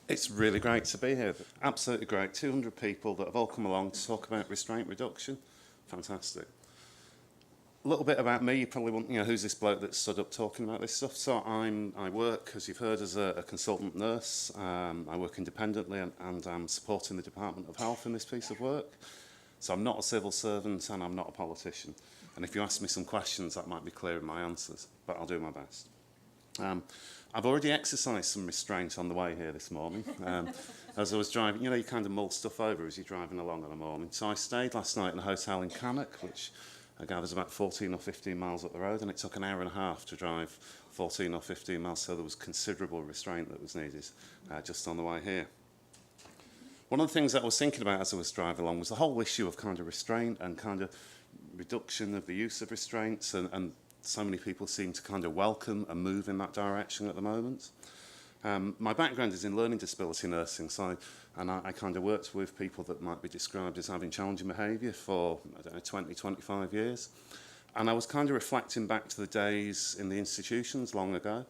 It's really great to be here. Absolutely great. 200 people that have all come along to talk about restraint reduction. Fantastic. A little bit about me. You probably want, who's this bloke that stood up talking about this stuff? So I work, as you've heard, as a consultant nurse. I work independently and I'm supporting the Department of Health in this piece of work. So I'm not a civil servant and I'm not a politician. And if you ask me some questions, that might be clear in my answers, but I'll do my best. I've already exercised some restraint on the way here this morning. As I was driving, you kind of mull stuff over as you're driving along in the morning. So I stayed last night in a hotel in Cannock, which I gather is about 14 or 15 miles up the road, and it took an hour and a half to drive 14 or 15 miles, so there was considerable restraint that was needed just on the way here. One of the things that I was thinking about as I was driving along was the whole issue of kind of restraint and kind of reduction of the use of restraints, and so many people seem to kind of welcome and move in that direction at the moment. My background is in learning disability nursing, so I kind of worked with people that might be described as having challenging behaviour for, 20, 25 years. And I was kind of reflecting back to the days in the institutions long ago.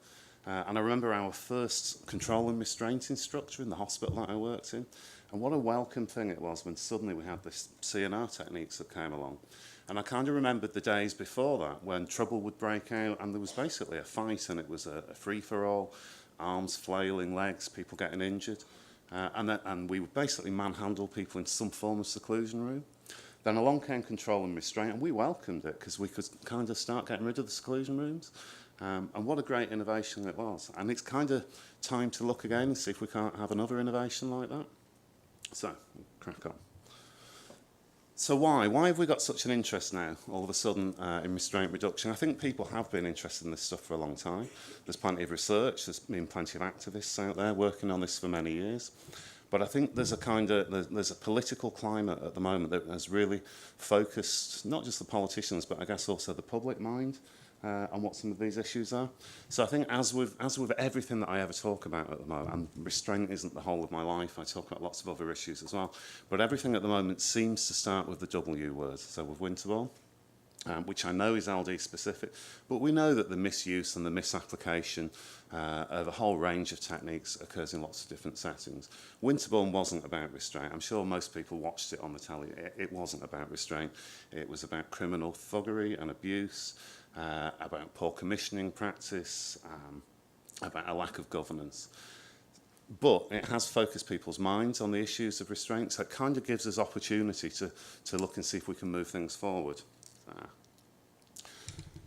And I remember our first control and restraint instructor in the hospital that I worked in. And what a welcome thing it was when suddenly we had this CNR techniques that came along. And I kind of remembered the days before that when trouble would break out and there was basically a fight and it was a free-for-all, arms flailing, legs, people getting injured. And we would basically manhandle people in some form of seclusion room. Then along came control and restraint, and we welcomed it because we could kind of start getting rid of the seclusion rooms. And what a great innovation it was. And it's kind of time to look again and see if we can't have another innovation like that. So, crack on. So why? Why have we got such an interest now, all of a sudden, in restraint reduction? I think people have been interested in this stuff for a long time. There's plenty of research, there's been plenty of activists out there working on this for many years. But I think there's a political climate at the moment that has really focused, not just the politicians, but I guess also the public mind on what some of these issues are. So I think as with everything that I ever talk about at the moment, and restraint isn't the whole of my life, I talk about lots of other issues as well, but everything at the moment seems to start with the W word, so with Winterbourne, which I know is LD specific, but we know that the misuse and the misapplication of a whole range of techniques occurs in lots of different settings. Winterbourne wasn't about restraint. I'm sure most people watched it on the telly. It wasn't about restraint. It was about criminal thuggery and abuse, about poor commissioning practice, about a lack of governance. But it has focused people's minds on the issues of restraint, so it kind of gives us opportunity to look and see if we can move things forward.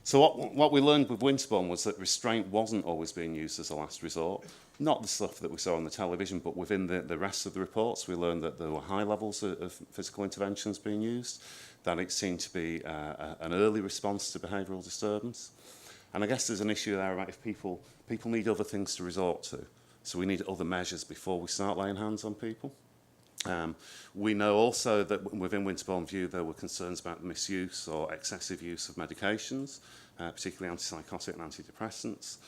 So what we learned with Winterbourne was that restraint wasn't always being used as a last resort. Not the stuff that we saw on the television, but within the rest of the reports, we learned that there were high levels of physical interventions being used, that it seemed to be an early response to behavioural disturbance. And I guess there's an issue there about if people need other things to resort to. So we need other measures before we start laying hands on people. We know also that within Winterbourne View there were concerns about misuse or excessive use of medications, particularly antipsychotic and antidepressants.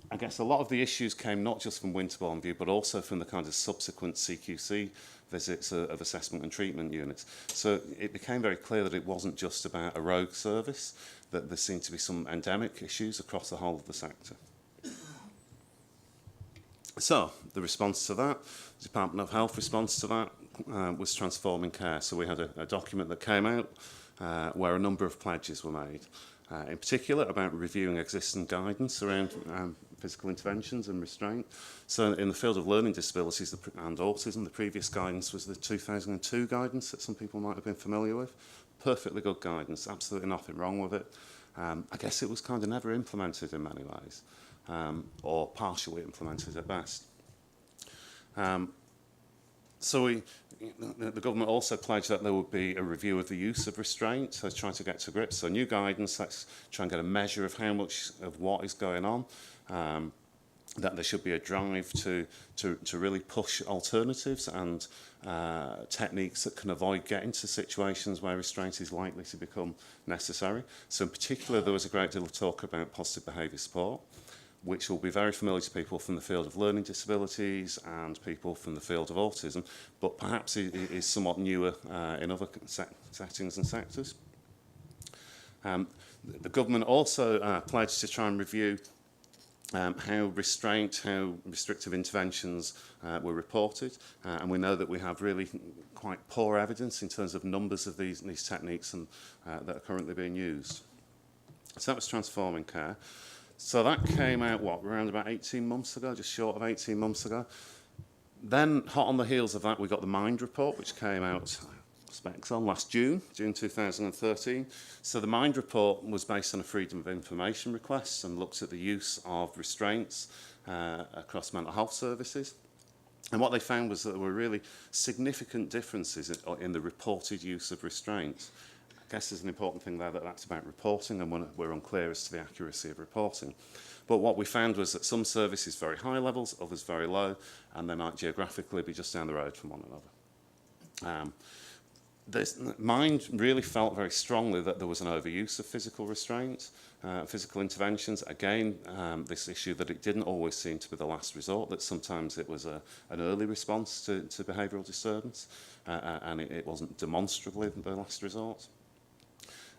I guess a lot of the issues came not just from Winterbourne View, but also from the kind of subsequent CQC visits of assessment and treatment units. So it became very clear that it wasn't just about a rogue service, that there seemed to be some endemic issues across the whole of the sector. So the response to that, the Department of Health response to that was transforming care. So we had a document that came out where a number of pledges were made, in particular about reviewing existing guidance around physical interventions and restraint. So in the field of learning disabilities and autism, the previous guidance was the 2002 guidance that some people might have been familiar with. Perfectly good guidance, absolutely nothing wrong with it. I guess it was kind of never implemented in many ways. Or partially implemented at best. So the government also pledged that there would be a review of the use of restraint, so trying to get to grips. So new guidance, let's try and get a measure of how much of what is going on, that there should be a drive to really push alternatives and techniques that can avoid getting to situations where restraint is likely to become necessary. So in particular, there was a great deal of talk about positive behaviour support, which will be very familiar to people from the field of learning disabilities and people from the field of autism, but perhaps is somewhat newer in other settings and sectors. The government also pledged to try and review how restrictive interventions were reported, and we know that we have really quite poor evidence in terms of numbers of these techniques and, that are currently being used. So that was Transforming Care. So that came out, around about 18 months ago, just short of 18 months ago. Then, hot on the heels of that, we got the Mind report, which came out, specs on, last June 2013. So the Mind report was based on a Freedom of Information request and looked at the use of restraints across mental health services. And what they found was that there were really significant differences in the reported use of restraints. I guess there's an important thing there that's about reporting, and we're unclear as to the accuracy of reporting. But what we found was that some services very high levels, others very low, and they might geographically be just down the road from one another. Mind really felt very strongly that there was an overuse of physical restraint, physical interventions. Again, this issue that it didn't always seem to be the last resort, that sometimes it was an early response to behavioural disturbance, and it wasn't demonstrably the last resort.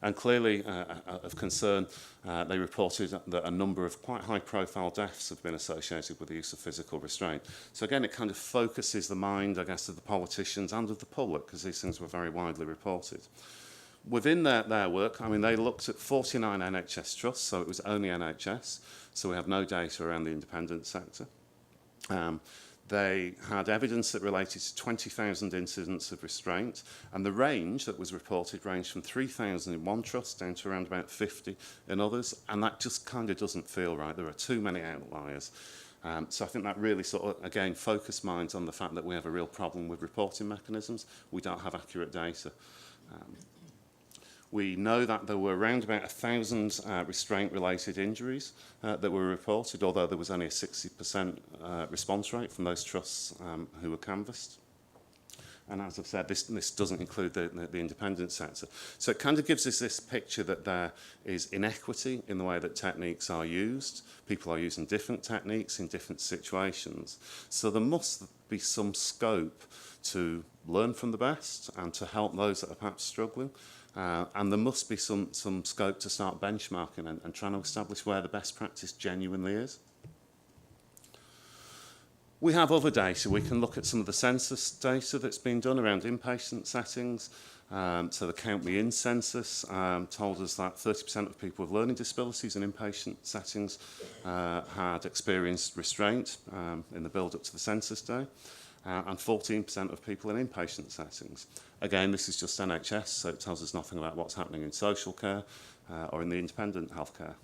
And clearly, of concern, they reported that a number of quite high-profile deaths have been associated with the use of physical restraint. So again, it kind of focuses the mind, I guess, of the politicians and of the public, because these things were very widely reported. Within their work, I mean, they looked at 49 NHS trusts, so it was only NHS, so we have no data around the independent sector. They had evidence that related to 20,000 incidents of restraint, and the range that was reported ranged from 3,000 in one trust down to around about 50 in others, and that just kind of doesn't feel right. There are too many outliers. So I think that really sort of, again, focused minds on the fact that we have a real problem with reporting mechanisms. We don't have accurate data. We know that there were around about 1,000 restraint-related injuries that were reported, although there was only a 60% response rate from those trusts who were canvassed. And as I've said, this doesn't include the independent sector. So it kind of gives us this picture that there is inequity in the way that techniques are used. People are using different techniques in different situations. So there must be some scope to learn from the best and to help those that are perhaps struggling. And there must be some scope to start benchmarking and trying to establish where the best practice genuinely is. We have other data. We can look at some of the census data that's been done around inpatient settings. So the Count Me In census told us that 30% of people with learning disabilities in inpatient settings had experienced restraint in the build-up to the census day. And 14% of people in inpatient settings. Again, this is just NHS, so it tells us nothing about what's happening in social care or in the independent healthcare.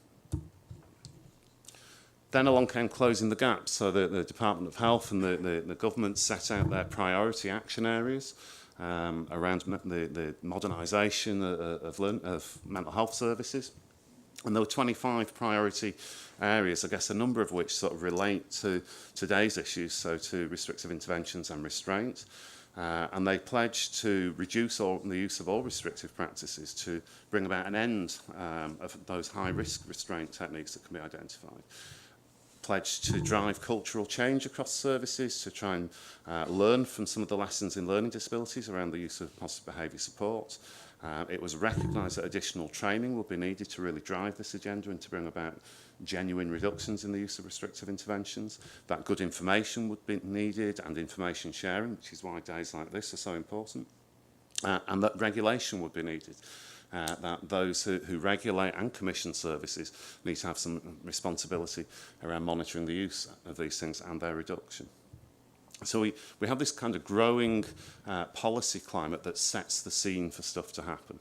Then along came Closing the Gap. So the Department of Health and the government set out their priority action areas around the modernisation of mental health services. And there were 25 priority areas, I guess a number of which sort of relate to today's issues, so to restrictive interventions and restraint. And they pledged to reduce the use of all restrictive practices to bring about an end of those high-risk restraint techniques that can be identified. Pledged to drive cultural change across services, to try and learn from some of the lessons in learning disabilities around the use of positive behaviour support. It was recognised that additional training would be needed to really drive this agenda and to bring about genuine reductions in the use of restrictive interventions. That good information would be needed and information sharing, which is why days like this are so important. And that regulation would be needed. That those who regulate and commission services need to have some responsibility around monitoring the use of these things and their reduction. So we have this kind of growing policy climate that sets the scene for stuff to happen.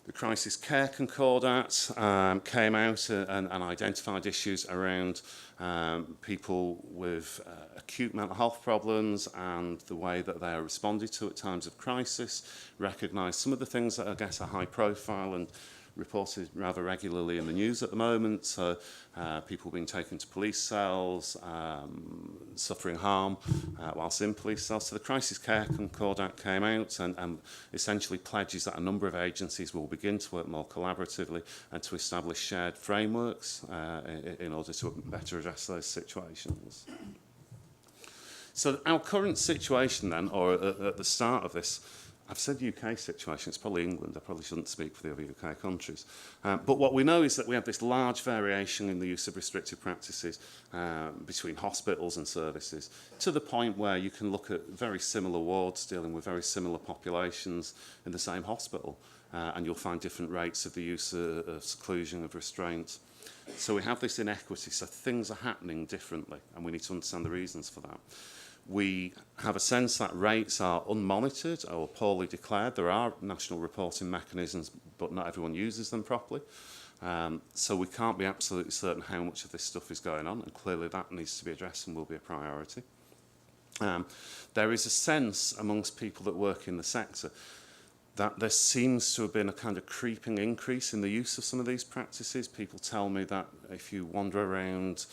The Crisis Care Concordat came out and identified issues around people with acute mental health problems and the way that they are responded to at times of crisis, recognised some of the things that I guess are high profile and reported rather regularly in the news at the moment. So people being taken to police cells, suffering harm whilst in police cells. So the Crisis Care Concordat came out and essentially pledges that a number of agencies will begin to work more collaboratively and to establish shared frameworks in order to better address those situations. So our current situation then, or at the start of this I've said UK situation, it's probably England, I probably shouldn't speak for the other UK countries. But what we know is that we have this large variation in the use of restrictive practices between hospitals and services, to the point where you can look at very similar wards dealing with very similar populations in the same hospital, and you'll find different rates of the use of seclusion, of restraint. So we have this inequity, so things are happening differently, and we need to understand the reasons for that. We have a sense that rates are unmonitored or poorly declared. There are national reporting mechanisms, but not everyone uses them properly. So we can't be absolutely certain how much of this stuff is going on, and clearly that needs to be addressed and will be a priority. There is a sense amongst people that work in the sector that there seems to have been a kind of creeping increase in the use of some of these practices. People tell me that if you wander around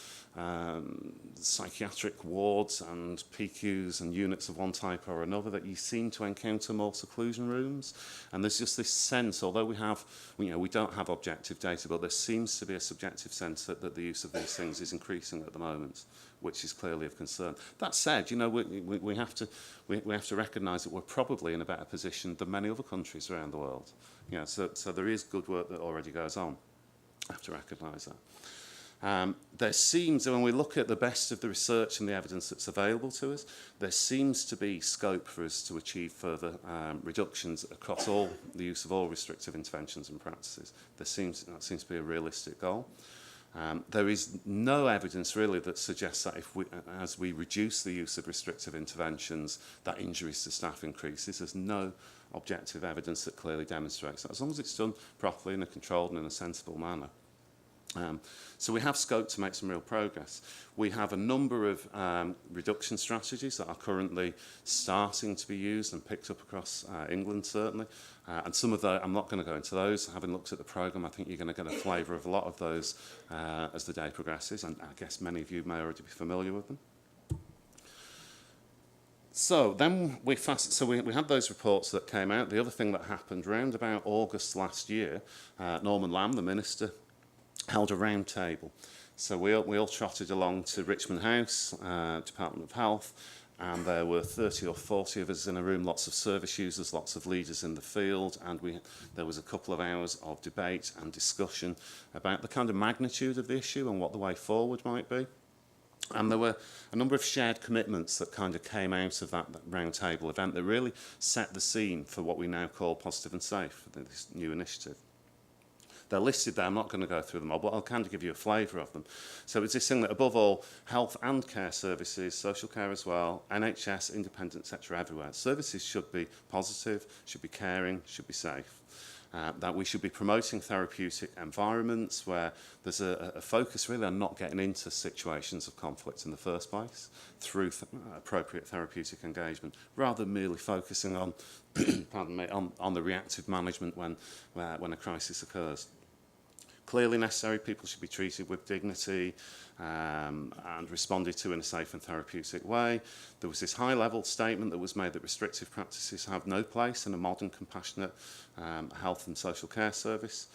psychiatric wards and PQs and units of one type or another, that you seem to encounter more seclusion rooms. And there's just this sense, although we don't have objective data, but there seems to be a subjective sense that the use of these things is increasing at the moment, which is clearly of concern. That said, we have to recognise that we're probably in a better position than many other countries around the world. So there is good work that already goes on. I have to recognise that. There seems, when we look at the best of the research and the evidence that's available to us, there seems to be scope for us to achieve further reductions across all the use of all restrictive interventions and practices. That seems to be a realistic goal. There is no evidence really that suggests that as we reduce the use of restrictive interventions, that injuries to staff increases. There's no objective evidence that clearly demonstrates that, as long as it's done properly in a controlled and in a sensible manner. So we have scope to make some real progress. We have a number of reduction strategies that are currently starting to be used and picked up across England, certainly. And some of those, I'm not going to go into those. Having looked at the programme, I think you're going to get a flavour of a lot of those as the day progresses, and I guess many of you may already be familiar with them. So then we had those reports that came out. The other thing that happened around about August last year, Norman Lamb, the minister, held a round table. So we all trotted along to Richmond House, Department of Health, and there were 30 or 40 of us in a room, lots of service users, lots of leaders in the field, and there was a couple of hours of debate and discussion about the kind of magnitude of the issue and what the way forward might be. And there were a number of shared commitments that kind of came out of that round table event that really set the scene for what we now call Positive and Safe, this new initiative. They're listed there, I'm not going to go through them all, but I'll kind of give you a flavour of them. So it's this thing that above all, health and care services, social care as well, NHS, independent sector everywhere. Services should be positive, should be caring, should be safe. That we should be promoting therapeutic environments where there's a focus really on not getting into situations of conflict in the first place through appropriate therapeutic engagement, rather than merely focusing on, pardon me, on the reactive management when a crisis occurs. Clearly necessary, people should be treated with dignity and responded to in a safe and therapeutic way. There was this high-level statement that was made that restrictive practices have no place in a modern, compassionate health and social care service.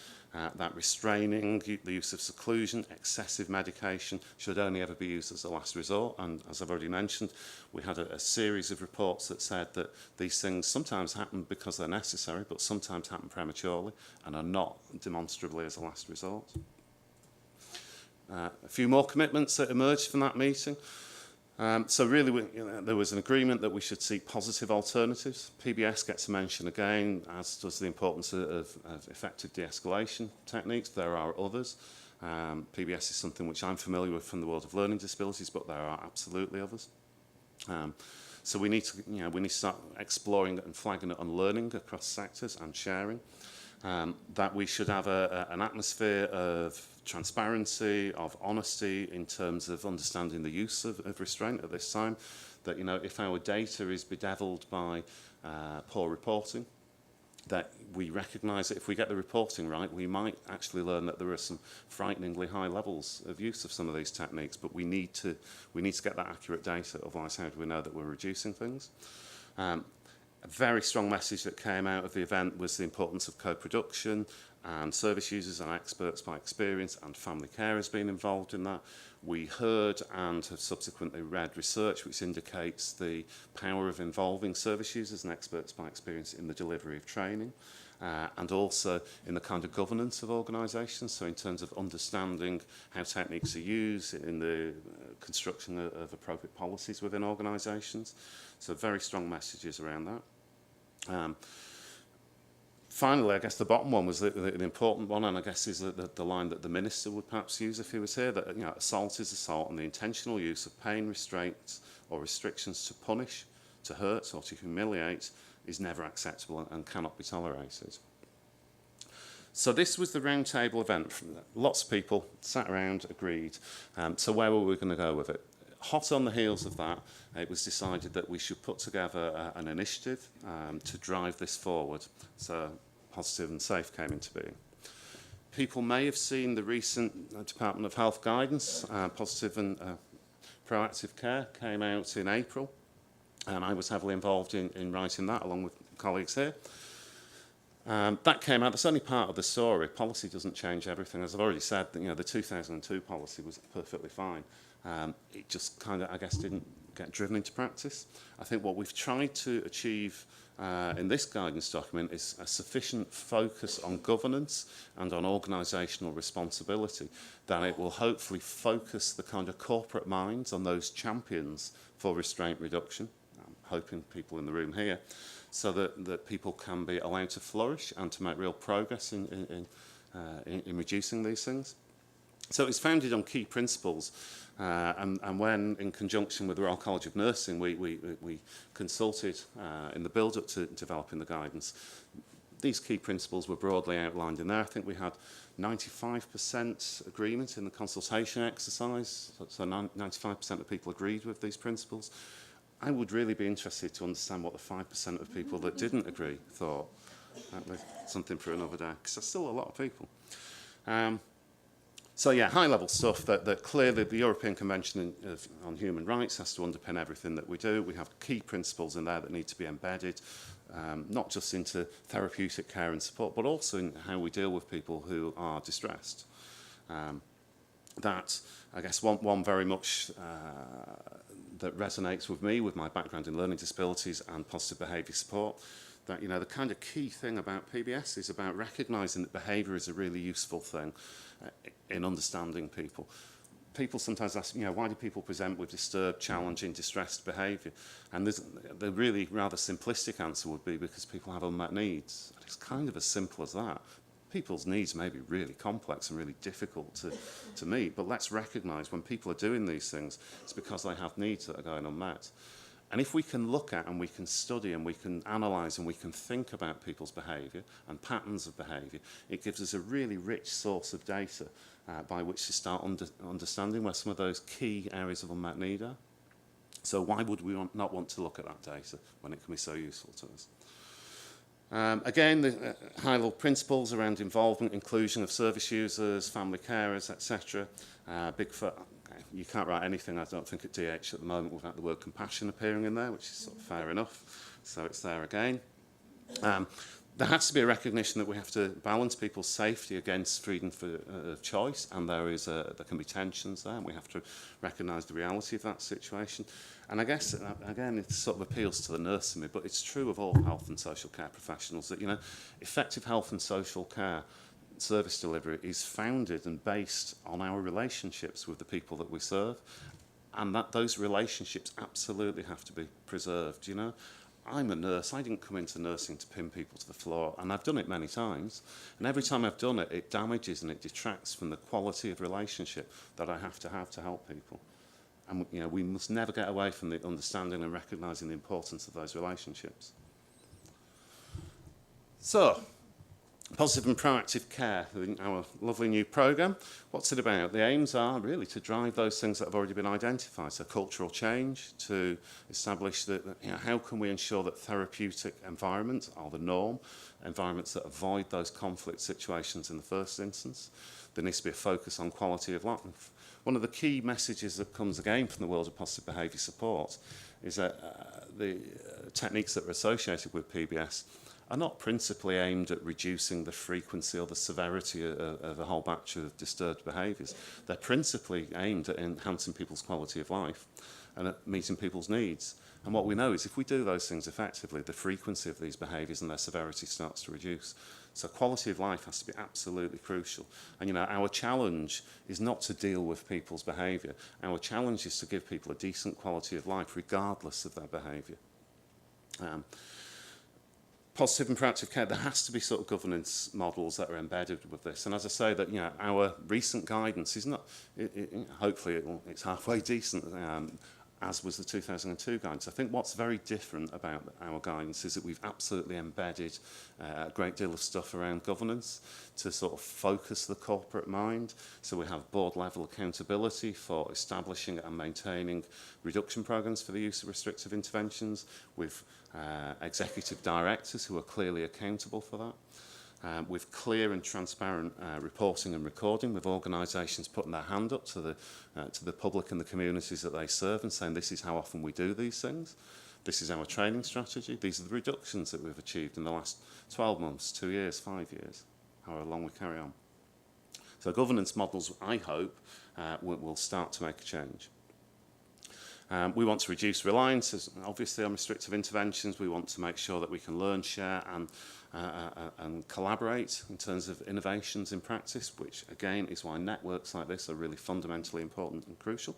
That restraining the use of seclusion, excessive medication should only ever be used as a last resort. And as I've already mentioned, we had a series of reports that said that these things sometimes happen because they're necessary, but sometimes happen prematurely and are not demonstrably as a last resort. A few more commitments that emerged from that meeting. So really, there was an agreement that we should seek positive alternatives. PBS gets a mention again, as does the importance of effective de-escalation techniques. There are others. PBS is something which I'm familiar with from the world of learning disabilities, but there are absolutely others. So we need to start exploring and flagging it on learning across sectors and sharing. That we should have an atmosphere of transparency, of honesty in terms of understanding the use of restraint at this time. That, if our data is bedeviled by poor reporting, that we recognise that if we get the reporting right, we might actually learn that there are some frighteningly high levels of use of some of these techniques, but we need to get that accurate data, otherwise how do we know that we're reducing things? A very strong message that came out of the event was the importance of co-production, and service users and experts by experience and family carers being involved in that. We heard and have subsequently read research which indicates the power of involving service users and experts by experience in the delivery of training, and also in the kind of governance of organisations, so in terms of understanding how techniques are used in the construction of appropriate policies within organisations. So very strong messages around that. Finally, I guess the bottom one was the important one, and I guess is the line that the minister would perhaps use if he was here, that assault is assault, and the intentional use of pain, restraints or restrictions to punish, to hurt or to humiliate is never acceptable and cannot be tolerated. So this was the roundtable event. Lots of people sat around, agreed. So where were we going to go with it? Hot on the heels of that, it was decided that we should put together an initiative to drive this forward. So Positive and Safe came into being. People may have seen the recent Department of Health guidance. Positive and Proactive Care came out in April, and I was heavily involved in writing that along with colleagues here. That came out, that's only part of the story. Policy doesn't change everything. As I've already said, the 2002 policy was perfectly fine. It just kind of, I guess, didn't get driven into practice. I think what we've tried to achieve in this guidance document is a sufficient focus on governance and on organisational responsibility, that it will hopefully focus the kind of corporate minds on those champions for restraint reduction. I'm hoping people in the room here, so that people can be allowed to flourish and to make real progress in reducing these things. So it's founded on key principles, and when, in conjunction with the Royal College of Nursing, we consulted in the build-up to developing the guidance, these key principles were broadly outlined in there. I think we had 95% agreement in the consultation exercise, so 95% of people agreed with these principles. I would really be interested to understand what the 5% of people that didn't agree thought. That was something for another day, because there's still a lot of people. So yeah, high-level stuff that clearly the European Convention on Human Rights has to underpin everything that we do. We have key principles in there that need to be embedded, not just into therapeutic care and support, but also in how we deal with people who are distressed. That, I guess, one very much that resonates with me, with my background in learning disabilities and positive behaviour support, that, the kind of key thing about PBS is about recognising that behaviour is a really useful thing in understanding people. People sometimes ask, why do people present with disturbed, challenging, distressed behaviour? And the really rather simplistic answer would be because people have unmet needs. And it's kind of as simple as that. People's needs may be really complex and really difficult to meet, but let's recognise when people are doing these things, it's because they have needs that are going unmet. And if we can look at and we can study and we can analyse and we can think about people's behaviour and patterns of behaviour, it gives us a really rich source of data by which to start understanding where some of those key areas of unmet need are. So why would we not want to look at that data when it can be so useful to us? Again, the high-level principles around involvement, inclusion of service users, family carers, etc. You can't write anything, I don't think, at DH at the moment without the word compassion appearing in there, which is sort of fair enough. So it's there again. There has to be a recognition that we have to balance people's safety against freedom of choice, and there can be tensions there, and we have to recognise the reality of that situation. And I guess, again, it sort of appeals to the nurse in me, but it's true of all health and social care professionals that, effective health and social care service delivery is founded and based on our relationships with the people that we serve, and that those relationships absolutely have to be preserved. I'm a nurse. I didn't come into nursing to pin people to the floor, and I've done it many times, and every time I've done it, it damages and it detracts from the quality of relationship that I have to help people. And we must never get away from the understanding and recognising the importance of those relationships. So, Positive and Proactive Care, our lovely new programme. What's it about? The aims are really to drive those things that have already been identified. So cultural change, to establish that, how can we ensure that therapeutic environments are the norm, environments that avoid those conflict situations in the first instance. There needs to be a focus on quality of life. One of the key messages that comes again from the world of positive behaviour support is that the techniques that are associated with PBS are not principally aimed at reducing the frequency or the severity of a whole batch of disturbed behaviours. They're principally aimed at enhancing people's quality of life and at meeting people's needs. And what we know is if we do those things effectively, the frequency of these behaviours and their severity starts to reduce. So quality of life has to be absolutely crucial. And, you know, our challenge is not to deal with people's behaviour. Our challenge is to give people a decent quality of life regardless of their behaviour. Positive and proactive care, there has to be sort of governance models that are embedded with this. And as I say, that, you know, our recent guidance is not, hopefully it's halfway decent, as was the 2002 guidance. I think what's very different about our guidance is that we've absolutely embedded a great deal of stuff around governance to sort of focus the corporate mind. So we have board level accountability for establishing and maintaining reduction programs for the use of restrictive interventions, with executive directors who are clearly accountable for that. With clear and transparent reporting and recording, with organisations putting their hand up to the public and the communities that they serve and saying this is how often we do these things, this is our training strategy, these are the reductions that we've achieved in the last 12 months, 2 years, 5 years, however long we carry on. So governance models, I hope, will start to make a change. We want to reduce reliance, obviously, on restrictive interventions. We want to make sure that we can learn, share and collaborate in terms of innovations in practice, which, again, is why networks like this are really fundamentally important and crucial.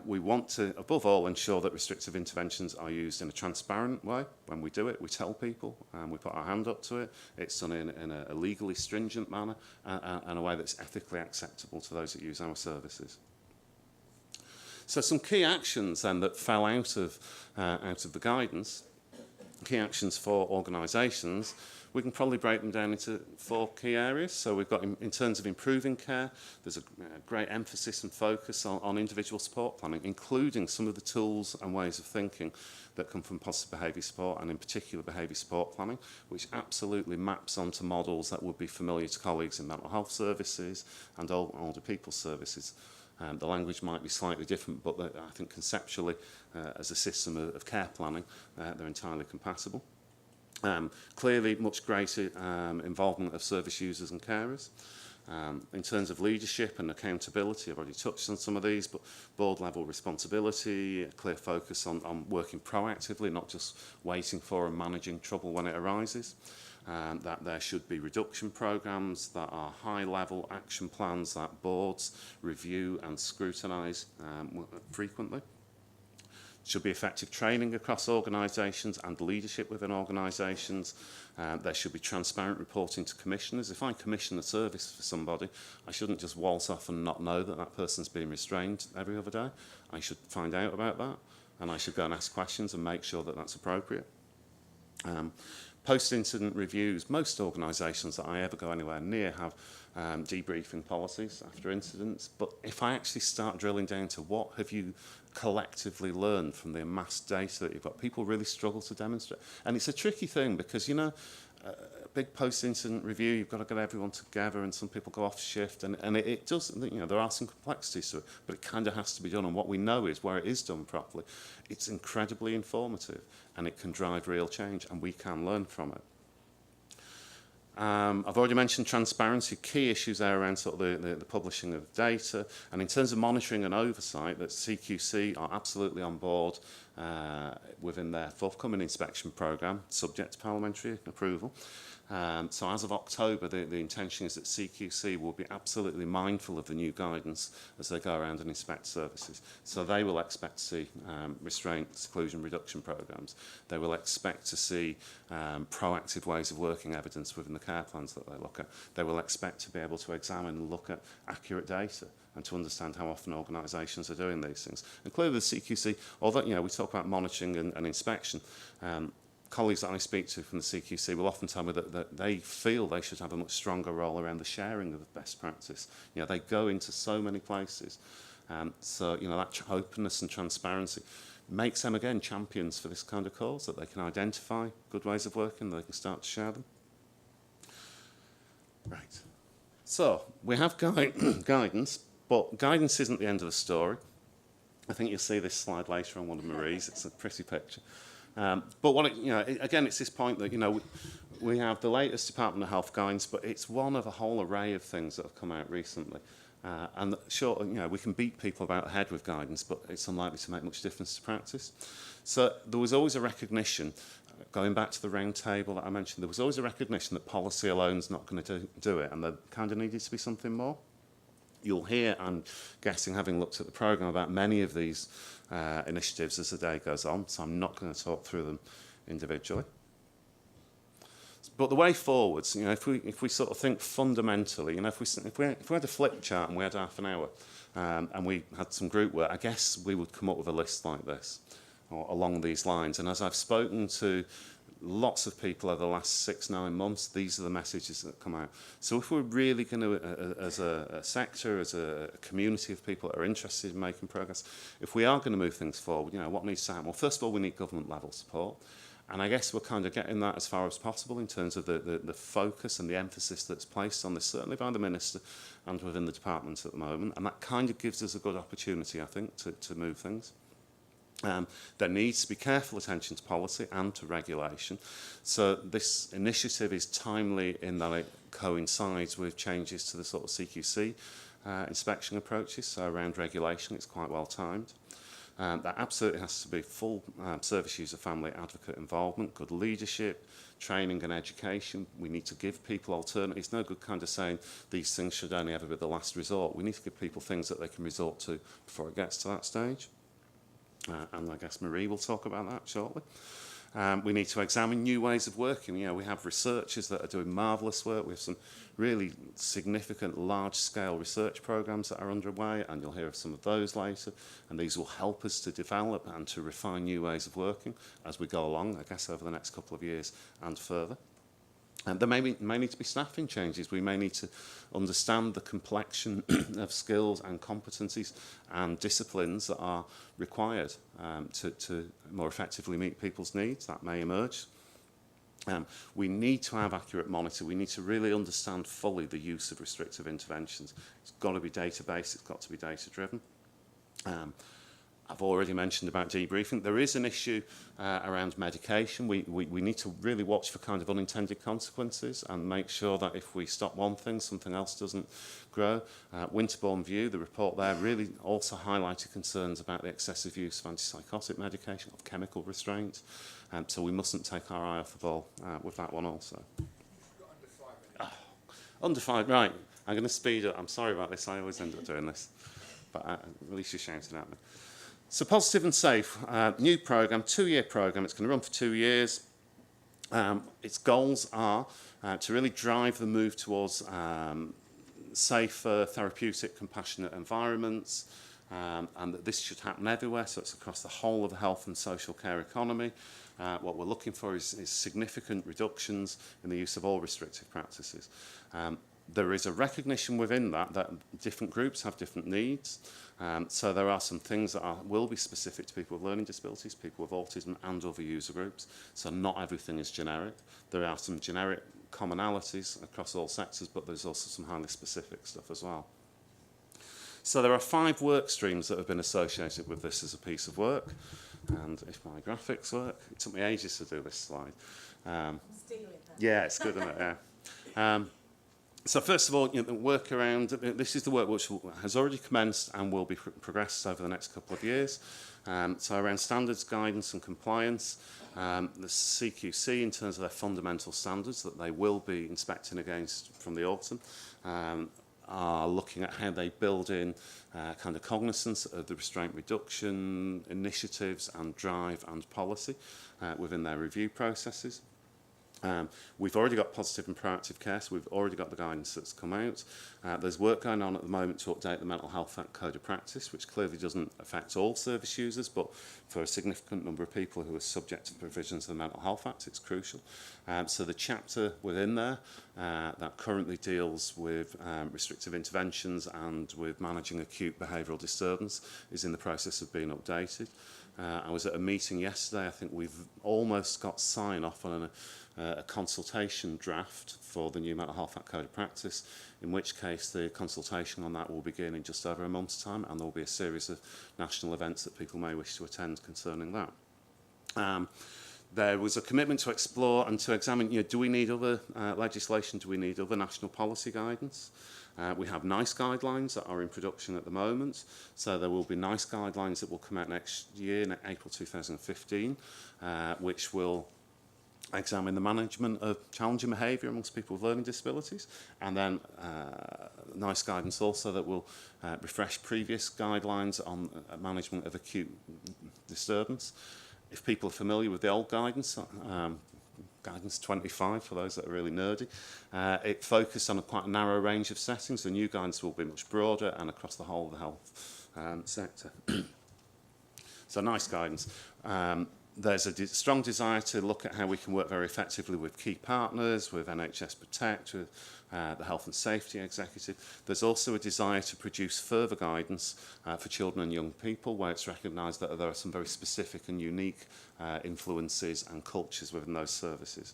We want to, above all, ensure that restrictive interventions are used in a transparent way. When we do it, we tell people, we put our hand up to it. It's done in a legally stringent manner and a way that's ethically acceptable to those that use our services. So some key actions then that fell out of the guidance, key actions for organisations, we can probably break them down into 4 key areas. So we've got, in terms of improving care, there's a great emphasis and focus on individual support planning, including some of the tools and ways of thinking that come from positive behaviour support, and in particular behaviour support planning, which absolutely maps onto models that would be familiar to colleagues in mental health services and older people's services. The language might be slightly different, but I think conceptually, as a system of care planning, they're entirely compatible. Clearly, much greater involvement of service users and carers. In terms of leadership and accountability, I've already touched on some of these, but board-level responsibility, a clear focus on working proactively, not just waiting for and managing trouble when it arises. That there should be reduction programs that are high-level action plans that boards review and scrutinise frequently. Should be effective training across organisations and leadership within organisations. There should be transparent reporting to commissioners. If I commission a service for somebody, I shouldn't just waltz off and not know that that person's being restrained every other day. I should find out about that, and I should go and ask questions and make sure that that's appropriate. Post-incident reviews, most organisations that I ever go anywhere near have debriefing policies after incidents, but if I actually start drilling down to what have you collectively learned from the amassed data that you've got, people really struggle to demonstrate. And it's a tricky thing because, you know, a big post-incident review, you've got to get everyone together and some people go off shift, and it does, you know, there are some complexities to it, but it kind of has to be done. And what we know is where it is done properly, it's incredibly informative and it can drive real change, and we can learn from it. I've already mentioned transparency, key issues there around sort of the publishing of data, and in terms of monitoring and oversight, that CQC are absolutely on board within their forthcoming inspection programme, subject to parliamentary approval. So as of October, the intention is that CQC will be absolutely mindful of the new guidance as they go around and inspect services. So they will expect to see restraint, seclusion, reduction programmes. They will expect to see proactive ways of working evidence within the care plans that they look at. They will expect to be able to examine and look at accurate data and to understand how often organisations are doing these things. And clearly the CQC, although, you know, we talk about monitoring and inspection, colleagues that I speak to from the CQC will often tell me that they feel they should have a much stronger role around the sharing of best practice. You know, they go into so many places. So, you know, that openness and transparency makes them, again, champions for this kind of cause, that they can identify good ways of working, they can start to share them. Right. So, we have guidance, but guidance isn't the end of the story. I think you'll see this slide later on one of Marie's. It's a pretty picture. But what again, it's this point that we have the latest Department of Health guidance, but it's one of a whole array of things that have come out recently. And sure, we can beat people about the head with guidance, but it's unlikely to make much difference to practice. So there was always a recognition, going back to the round table that I mentioned, there was always a recognition that policy alone is not going to do it, and there kind of needed to be something more. You'll hear, I'm guessing, having looked at the programme, about many of these initiatives as the day goes on, so I'm not going to talk through them individually. But the way forwards, if we sort of think fundamentally, if we had a flip chart and we had half an hour and we had some group work, I guess we would come up with a list like this, or along these lines. And as I've spoken to lots of people over the last 6-9 months, these are the messages that come out. So if we're really going to, as a sector, as a community of people that are interested in making progress, if we are going to move things forward, what needs to happen? Well, first of all, we need government level support. And I guess we're kind of getting that as far as possible in terms of the focus and the emphasis that's placed on this, certainly by the Minister and within the department at the moment. And that kind of gives us a good opportunity, I think, to move things. There needs to be careful attention to policy and to regulation. So this initiative is timely in that it coincides with changes to the sort of CQC inspection approaches. So around regulation, it's quite well timed. There absolutely has to be full service user family advocate involvement, good leadership, training and education. We need to give people alternatives. It's no good kind of saying these things should only ever be the last resort. We need to give people things that they can resort to before it gets to that stage. And I guess Marie will talk about that shortly. We need to examine new ways of working. We have researchers that are doing marvellous work. We have some really significant large-scale research programmes that are underway, and you'll hear of some of those later. And these will help us to develop and to refine new ways of working as we go along, I guess, over the next couple of years and further. And there may need to be staffing changes. We may need to understand the complexion of skills and competencies and disciplines that are required to more effectively meet people's needs. That may emerge. We need to have accurate monitoring. We need to really understand fully the use of restrictive interventions. It's got to be data-based. It's got to be data-driven. I've already mentioned about debriefing. There is an issue around medication. We need to really watch for kind of unintended consequences and make sure that if we stop one thing, something else doesn't grow. Winterbourne View, the report there, really also highlighted concerns about the excessive use of antipsychotic medication, of chemical restraint. So we mustn't take our eye off the ball with that one also. You've got under 5 minutes. Under 5, right. I'm going to speed up. I'm sorry about this. I always end up doing this. But at least you're shouting at me. So Positive and Safe, new programme, 2-year programme. It's going to run for 2 years. Its goals are to really drive the move towards safer, therapeutic, compassionate environments, and that this should happen everywhere, so it's across the whole of the health and social care economy. What we're looking for is significant reductions in the use of all restrictive practices. There is a recognition within that different groups have different needs. So there are some things that will be specific to people with learning disabilities, people with autism and other user groups. So not everything is generic. There are some generic commonalities across all sectors, but there's also some highly specific stuff as well. So there are 5 work streams that have been associated with this as a piece of work. And if my graphics work, it took me ages to do this slide. Yeah, it's good, isn't it? Yeah. So first of all, the work around, this is the work which has already commenced and will be progressed over the next couple of years. So around standards, guidance and compliance, the CQC in terms of their fundamental standards that they will be inspecting against from the autumn, are looking at how they build in kind of cognizance of the restraint reduction initiatives and drive and policy within their review processes. We've already got positive and proactive care, so we've already got the guidance that's come out. There's work going on at the moment to update the Mental Health Act Code of Practice, which clearly doesn't affect all service users, but for a significant number of people who are subject to the provisions of the Mental Health Act, it's crucial. So the chapter within there that currently deals with restrictive interventions and with managing acute behavioural disturbance is in the process of being updated. I was at a meeting yesterday. I think we've almost got sign-off on a consultation draft for the new Mental Health Act Code of Practice, in which case the consultation on that will begin in just over a month's time, and there will be a series of national events that people may wish to attend concerning that. There was a commitment to explore and to examine, do we need other legislation, do we need other national policy guidance? We have NICE guidelines that are in production at the moment, so there will be NICE guidelines that will come out next year, in April 2015, which will examine the management of challenging behaviour amongst people with learning disabilities, and then NICE guidance also that will refresh previous guidelines on management of acute disturbance. If people are familiar with the old guidance, guidance 25 for those that are really nerdy, it focused on quite a narrow range of settings. The new guidance will be much broader and across the whole of the health sector. So NICE guidance. There's a strong desire to look at how we can work very effectively with key partners, with NHS Protect, with the Health and Safety Executive. There's also a desire to produce further guidance for children and young people, where it's recognised that there are some very specific and unique influences and cultures within those services.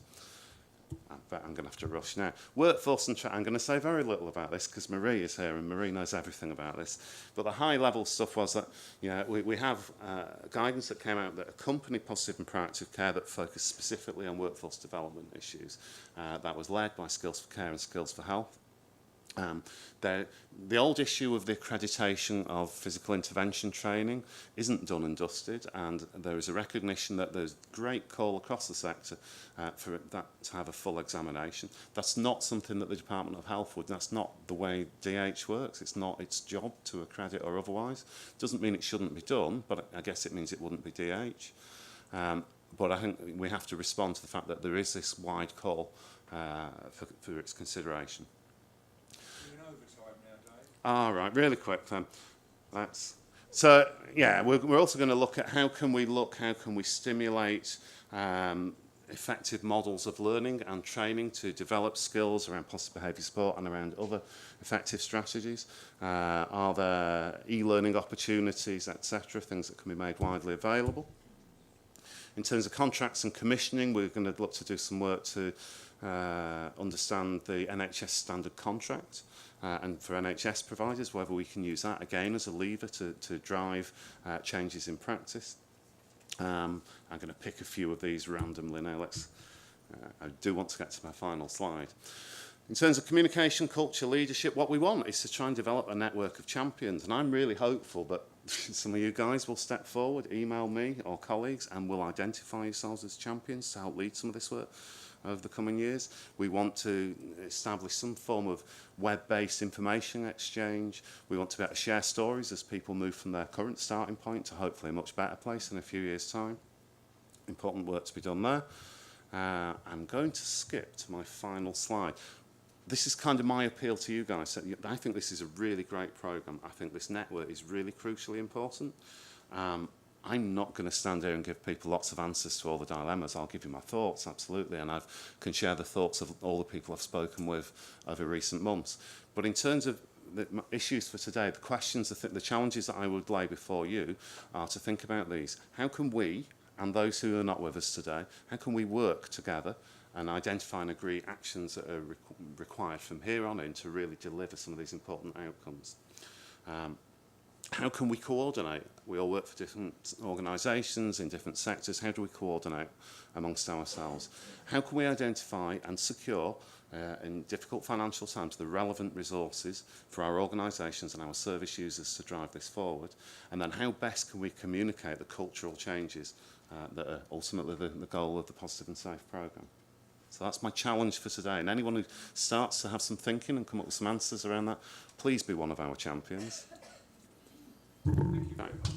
But I'm going to have to rush now. Workforce and I'm going to say very little about this because Marie is here and Marie knows everything about this. But the high-level stuff was that we have guidance that came out that accompanied positive and proactive care that focused specifically on workforce development issues. That was led by Skills for Care and Skills for Health. The old issue of the accreditation of physical intervention training isn't done and dusted, and there is a recognition that there's great call across the sector for that to have a full examination. That's not something that the Department of Health would. That's not the way DH works. It's not its job to accredit or otherwise. Doesn't mean it shouldn't be done, but I guess it means it wouldn't be DH. But I think we have to respond to the fact that there is this wide call for its consideration. All right, really quick then. So, yeah, we're also going to look at how can we stimulate effective models of learning and training to develop skills around positive behaviour support and around other effective strategies. Are there e-learning opportunities, etc., things that can be made widely available? In terms of contracts and commissioning, we're going to look to do some work to understand the NHS standard contract. And for NHS providers, whether we can use that again as a lever to drive changes in practice. I'm going to pick a few of these randomly now. I do want to get to my final slide. In terms of communication, culture, leadership, what we want is to try and develop a network of champions. And I'm really hopeful that some of you guys will step forward, email me or colleagues, and will identify yourselves as champions to help lead some of this work over the coming years. We want to establish some form of web-based information exchange. We want to be able to share stories as people move from their current starting point to hopefully a much better place in a few years' time. Important work to be done there. I'm going to skip to my final slide. This is kind of my appeal to you guys. I think this is a really great programme. I think this network is really crucially important. I'm not going to stand here and give people lots of answers to all the dilemmas. I'll give you my thoughts, absolutely, and I can share the thoughts of all the people I've spoken with over recent months. But in terms of the issues for today, the questions, the challenges that I would lay before you are to think about these. How can we, and those who are not with us today, how can we work together and identify and agree actions that are required from here on in to really deliver some of these important outcomes? How can we coordinate? We all work for different organisations in different sectors. How do we coordinate amongst ourselves? How can we identify and secure, in difficult financial times, the relevant resources for our organisations and our service users to drive this forward? And then how best can we communicate the cultural changes that are ultimately the goal of the Positive and Safe programme? So that's my challenge for today. And anyone who starts to have some thinking and come up with some answers around that, please be one of our champions. Thank you very much.